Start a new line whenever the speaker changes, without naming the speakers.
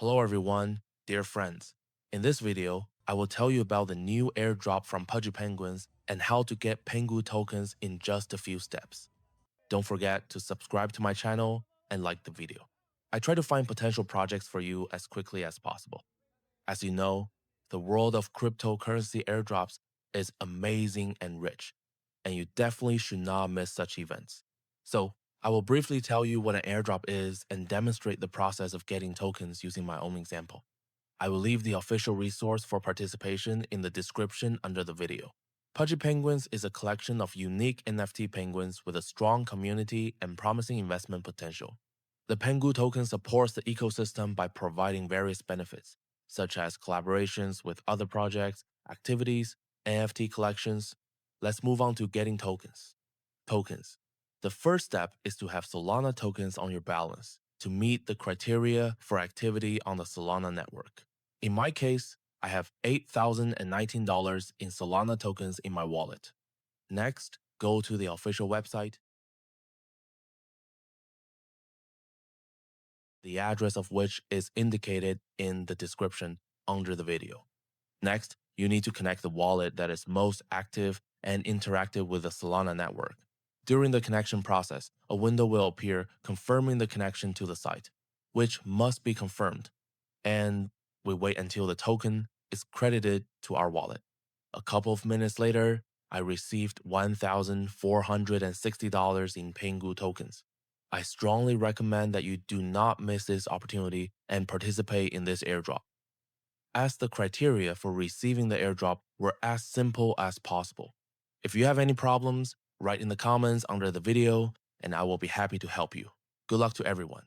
Hello everyone, dear friends. In this video, I will tell you about the new airdrop from Pudgy Penguins and how to get PENGU tokens in just a few steps. Don't forget to subscribe to my channel and like the video. I try to find potential projects for you as quickly as possible. As you know, the world of cryptocurrency airdrops is amazing and rich, and you definitely should not miss such events. So, I will briefly tell you what an airdrop is and demonstrate the process of getting tokens using my own example. I will leave the official resource for participation in the description under the video. Pudgy Penguins is a collection of unique NFT penguins with a strong community and promising investment potential. The Pengu token supports the ecosystem by providing various benefits, such as collaborations with other projects, activities, NFT collections. Let's move on to getting tokens. Tokens. The first step is to have Solana tokens on your balance to meet the criteria for activity on the Solana network. In my case, I have $8,019 in Solana tokens in my wallet. Next, go to the official website, the address of which is indicated in the description under the video. Next, you need to connect the wallet that is most active and interactive with the Solana network. During the connection process, a window will appear confirming the connection to the site, which must be confirmed, and we wait until the token is credited to our wallet. A couple of minutes later, I received $1,460 in PENGU tokens. I strongly recommend that you do not miss this opportunity and participate in this airdrop, as the criteria for receiving the airdrop were as simple as possible. If you have any problems, write in the comments under the video and I will be happy to help you. Good luck to everyone.